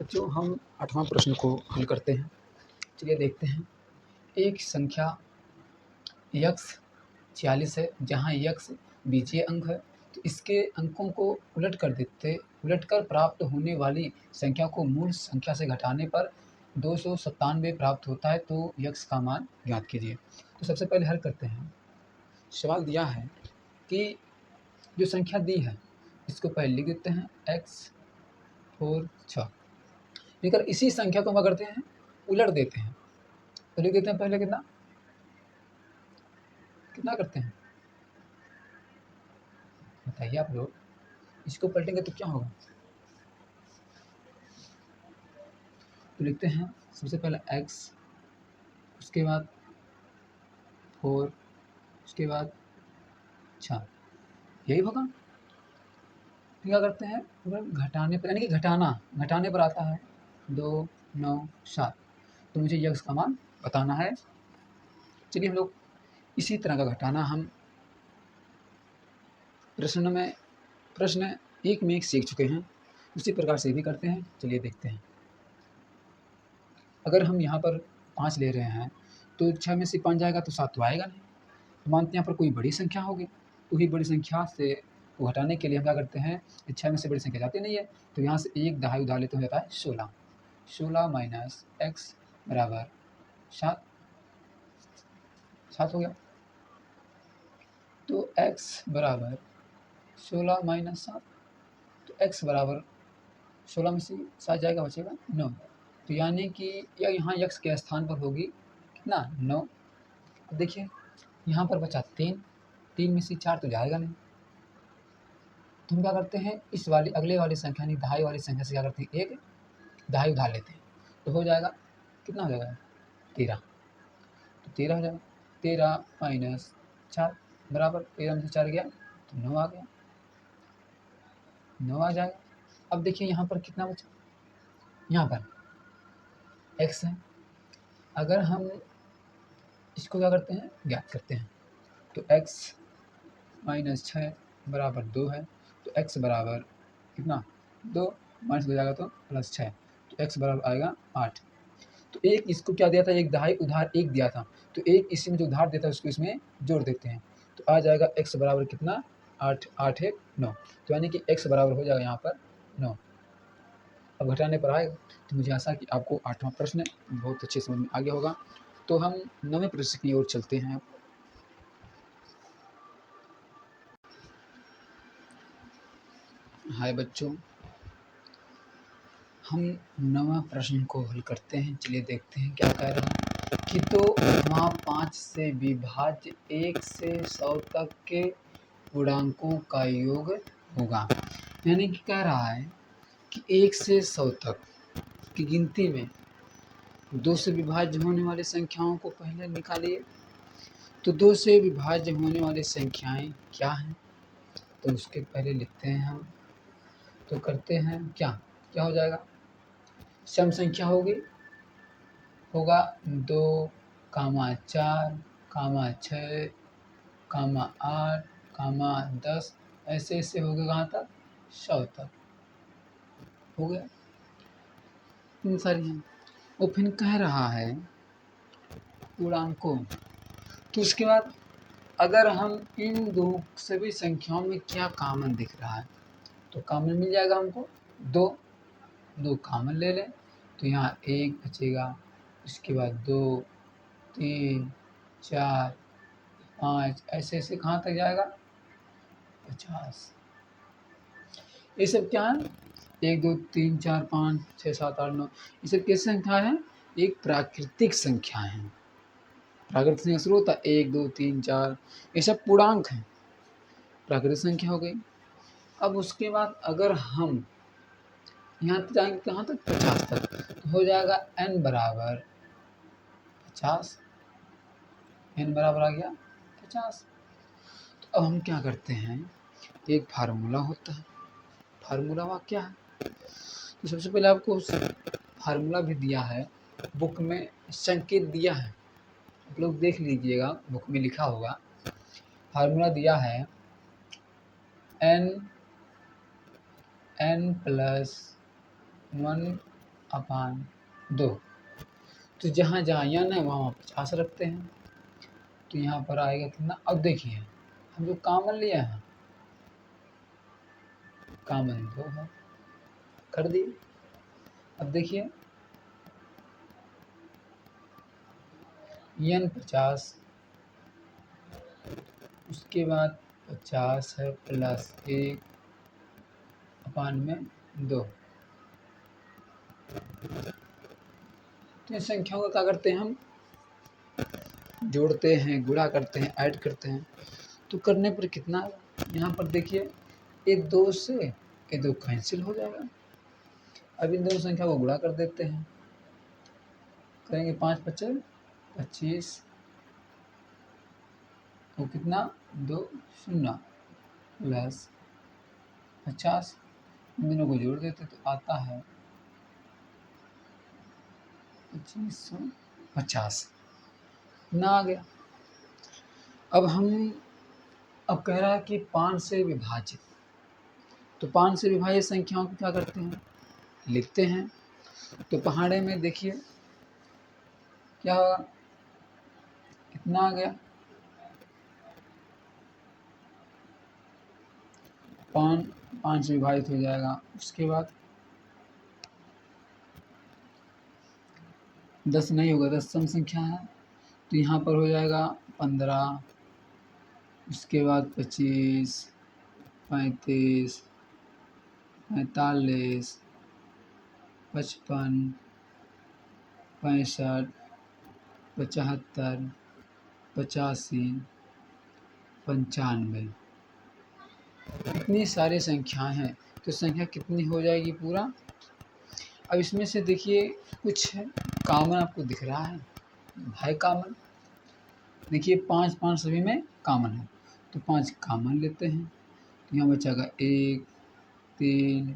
बच्चों, हम 8वां प्रश्न को हल करते हैं। चलिए देखते हैं। एक संख्या यक्स 46 है, जहाँ यक्स बीजीय अंक है, तो इसके अंकों को उलटकर प्राप्त होने वाली संख्या को मूल संख्या से घटाने पर 297 प्राप्त होता है, तो यक्स का मान ज्ञात कीजिए। तो सबसे पहले हल करते हैं। सवाल दिया है कि जो संख्या दी है इसको पहले लिख देते हैं x 4 6, लेकर इसी संख्या को क्या करते हैं, उलट देते हैं। तो लिख देते हैं पहले कितना कितना करते हैं, बताइए आप लोग। इसको पलटेंगे तो क्या होगा? तो लिखते हैं सबसे पहले x, उसके बाद 4, उसके बाद 6, यही होगा। फिर क्या करते हैं, घटाने पर, यानी कि घटाने पर आता है 2 9 7, तो मुझे यक्स का मान बताना है। चलिए हम लोग इसी तरह का घटाना हम प्रश्न 1 में सीख चुके हैं, उसी प्रकार से भी करते हैं। चलिए देखते हैं। अगर हम यहाँ पर 5 ले रहे हैं तो 6 में से 5 जाएगा तो 7 तो आएगा नहीं। तो मानते हैं यहाँ पर कोई बड़ी संख्या होगी, तो वही बड़ी संख्या से को घटाने के लिए हम क्या करते हैं, 6 में से बड़ी संख्या जाती नहीं है, तो यहाँ से एक दहाई उधार लेते हो जाता है 16। 16 माइनस एक्स बराबर 7 हो गया। तो x बराबर 16 माइनस 7, तो x बराबर 16 में से 7 जाएगा, बचेगा 9। तो यानी कि यहाँ x के स्थान पर होगी कितना, 9। अब देखिए यहाँ पर बचा 3 में से 4 तो जाएगा नहीं, तो हम क्या करते हैं, इस वाली अगले वाली संख्या यानी दहाई वाली संख्या से क्या करते हैं, एक दहाई उधार लेते हैं, तो हो जाएगा कितना, हो जाएगा 13। तो 13 हो जाएगा। 13 माइनस 4 बराबर 13 में से 4 गया तो 9 आ गया, 9 आ जाएगा। अब देखिए यहाँ पर कितना बचा, यहाँ पर x है। अगर हम इसको क्या करते हैं, ज्ञात करते हैं, तो x माइनस 6 बराबर 2 है, तो x बराबर कितना, 2 माइनस हो जाएगा तो प्लस 6, तो x बराबर आएगा 8। तो एक इसको क्या दिया था, एक दहाई उधार एक दिया था, तो एक इसी में जो उधार देता है उसको इसमें जोड़ देते हैं, तो आ जाएगा x बराबर कितना, 8, 8 1 9, तो यानी कि x बराबर हो जाएगा यहाँ पर 9। अब घटाने पर आएगा, तो मुझे आशा कि आपको 8वां प्रश्न बहुत अच्छे समझ में आ गया होगा। तो हम 9वें प्रश्न की ओर चलते हैं। हाय बच्चों, हम 9वां प्रश्न को हल करते हैं। चलिए देखते हैं क्या कह रहा है कि तो वहाँ 5 से विभाज्य 1 से 100 तक के पूर्णांकों का योग होगा। यानी कि कह रहा है कि 1 से 100 तक की गिनती में 2 से विभाज्य होने वाली संख्याओं को पहले निकालिए। तो 2 से विभाज्य होने वाली संख्याएं क्या हैं, तो उसके पहले लिखते हैं हम। तो करते हैं क्या हो जाएगा, सम संख्या होगा 2, 4, 6, 8, 10, ऐसे ऐसे हो गया कहाँ तक, 100 तक हो गया। इन सारी हैं। वो फिर कह रहा है पूर्णांकों, तो उसके बाद अगर हम इन दो सभी संख्याओं में क्या कॉमन दिख रहा है, तो कॉमन मिल जाएगा हमको, 2 कॉमन ले लें, तो यहाँ 1 बचेगा, उसके बाद 2 3 4 5 ऐसे ऐसे कहाँ तक जाएगा, 50। ये सब क्या है, 1 2 3 4 5 6 7 8 9, ये सब कैसी संख्या है, एक प्राकृतिक संख्या है। प्राकृतिक संख्या शुरू होता है 1 2 3 4, ये सब पूर्णांक हैं, प्राकृतिक संख्या हो गई। अब उसके बाद अगर हम यहाँ तक जाएंगे, कहाँ तक, 50 तक, तो हो जाएगा n बराबर 50, n बराबर आ गया 50। तो अब हम क्या करते हैं, एक फार्मूला होता है, फार्मूला वह क्या है, तो सबसे पहले आपको फार्मूला भी दिया है, बुक में संकेत दिया है, आप लोग देख लीजिएगा, बुक में लिखा होगा। फार्मूला दिया है n प्लस 1 अपान 2। तो जहाँ जहाँ n है वहाँ 50 रखते हैं, तो यहाँ पर आएगा कितना। अब देखिए हम जो कॉमन लिए हैं, कॉमन 2 है, कर दिए। अब देखिए n 50, उसके बाद 50 है प्लस 1 अपान में 2। तो इन संख्याओं का क्या करते हैं, हम जोड़ते हैं, गुणा करते हैं, ऐड करते हैं। तो करने पर कितना, यहाँ पर देखिए ये 2 से ये 2 कैंसिल हो जाएगा। अब इन दोनों संख्या को गुणा कर देते हैं, करेंगे 5 पचे 25, तो कितना 2 0 प्लस 50, इन दोनों को जोड़ देते तो आता है 2550 ना आ गया। अब कह रहा है कि 5 से विभाजित, तो 5 से विभाजित संख्याओं को क्या करते हैं, लिखते हैं। तो पहाड़े में देखिए क्या होगा, कितना आ गया, 5 से विभाजित हो जाएगा। उसके बाद 10 नहीं होगा, 10 सम संख्या है, तो यहाँ पर हो जाएगा 15, उसके बाद 25, 35, 45, 55, 65, 75, 85, 95। इतनी सारी संख्याएं हैं, तो संख्या कितनी हो जाएगी पूरा। अब इसमें से देखिए कुछ कॉमन आपको दिख रहा है कॉमन। देखिए 5 5 सभी में कॉमन है, तो 5 कॉमन लेते हैं, तो यहाँ बचेगा 1 3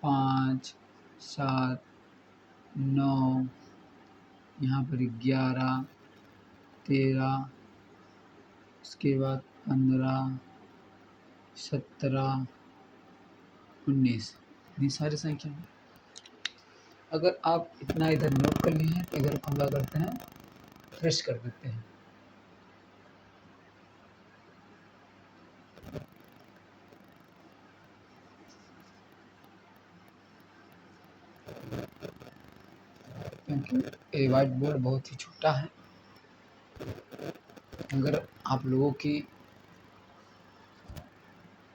5 7 9, यहाँ पर 11 13, उसके बाद 15 17 19। इतनी सारी संख्या है। अगर आप इतना इधर नोट कर लिए हैं तो इधर हम क्या करते हैं, फ्रेश कर देते हैं। क्योंकि ये व्हाइट बोर्ड बहुत ही छोटा है, अगर आप लोगों की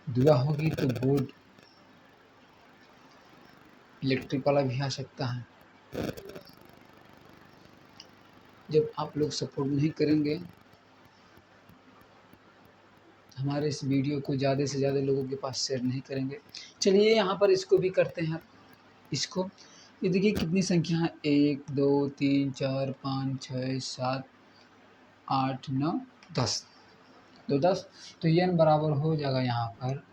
दुआ होगी तो बोर्ड इलेक्ट्रिक वाला भी आ सकता है। जब आप लोग सपोर्ट नहीं करेंगे, हमारे इस वीडियो को ज़्यादा से ज़्यादा लोगों के पास शेयर नहीं करेंगे। चलिए यहाँ पर इसको भी करते हैं। इसको ये देखिए कितनी संख्या है, 1 2 3 4 5 6 7 8 9 10, तो 10, तो n बराबर हो जाएगा यहाँ पर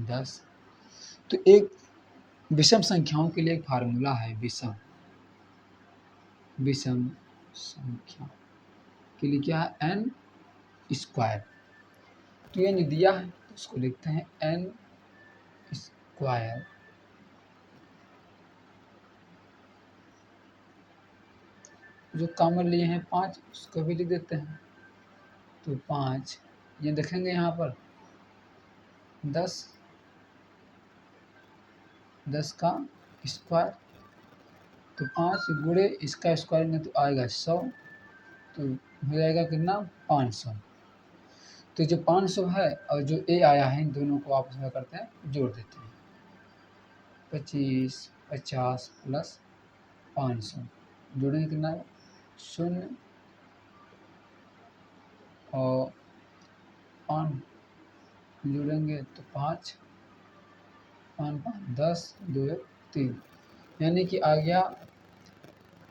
10। तो एक विषम संख्याओं के लिए एक फार्मूला है, विषम संख्या के लिए क्या है, n स्क्वायर। तो n दिया है तो उसको लिखते हैं n स्क्वायर, जो कॉमन लिए हैं 5 उसको भी लिख देते हैं। तो 5 ये देखेंगे यहाँ पर 10 का स्क्वायर, तो 5 गुणे इसका स्क्वायर में तो आएगा 100, तो हो जाएगा कितना 500। तो जो 500 है और जो a आया है इन दोनों को आपस में करते हैं, जोड़ देते हैं। 25 50 प्लस 500 जोड़ेंगे कितना है, 0 और 5 जोड़ेंगे तो 5 5 5 10 2 3, यानी कि आ गया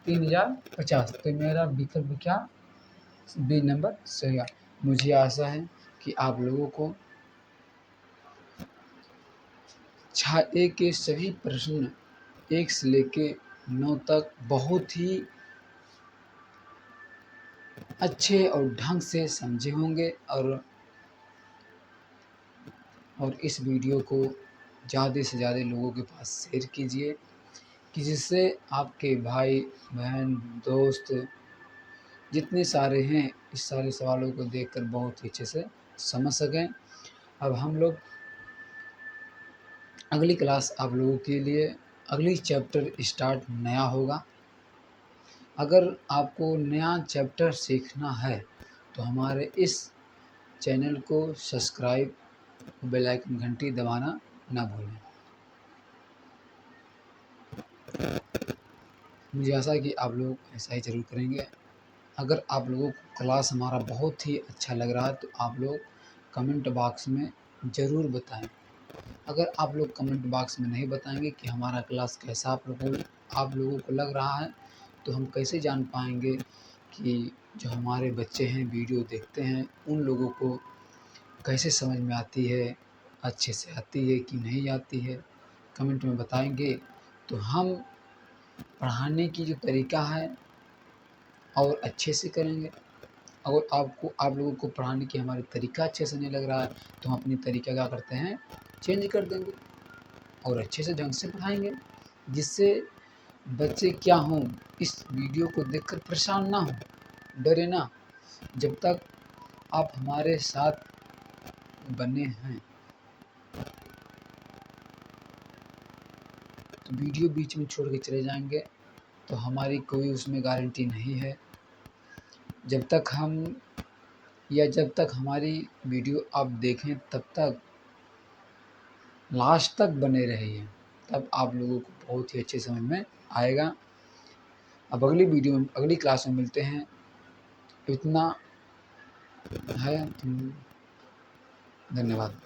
3050। तो मेरा विकल्प क्या, बी नंबर सही है। मुझे आशा है कि आप लोगों को छाए के सभी प्रश्न 1 से लेके 9 तक बहुत ही अच्छे और ढंग से समझे होंगे, और इस वीडियो को ज़्यादा से ज़्यादा लोगों के पास शेयर कीजिए। कि जिससे आपके भाई बहन दोस्त जितने सारे हैं इस सारे सवालों को देखकर बहुत ही अच्छे से समझ सकें। अब हम लोग अगली क्लास आप लोगों के लिए अगली चैप्टर स्टार्ट नया होगा। अगर आपको नया चैप्टर सीखना है तो हमारे इस चैनल को सब्सक्राइब, बेल आइकन घंटी दबाना ना भूलें। मुझे आशा है कि आप लोग ऐसा ही ज़रूर करेंगे। अगर आप लोगों को क्लास हमारा बहुत ही अच्छा लग रहा है तो आप लोग कमेंट बॉक्स में ज़रूर बताएं। अगर आप लोग कमेंट बॉक्स में नहीं बताएंगे कि हमारा क्लास कैसा आप लोगों को लग रहा है तो हम कैसे जान पाएंगे कि जो हमारे बच्चे हैं वीडियो देखते हैं उन लोगों को कैसे समझ में आती है, अच्छे से आती है कि नहीं आती है। कमेंट में बताएंगे तो हम पढ़ाने की जो तरीका है और अच्छे से करेंगे। अगर आप लोगों को पढ़ाने की हमारी तरीका अच्छे से नहीं लग रहा है तो हम अपनी तरीका क्या करते हैं, चेंज कर देंगे और अच्छे से ढंग से पढ़ाएंगे, जिससे बच्चे क्या हों, इस वीडियो को देखकर परेशान ना हों, डरे ना। जब तक आप हमारे साथ बने हैं तो वीडियो बीच में छोड़ के चले जाएंगे तो हमारी कोई उसमें गारंटी नहीं है। जब तक हमारी वीडियो आप देखें तब तक लास्ट तक बने रहिए, तब आप लोगों को बहुत ही अच्छे समझ में आएगा। अब अगली क्लास में मिलते हैं। इतना है। धन्यवाद।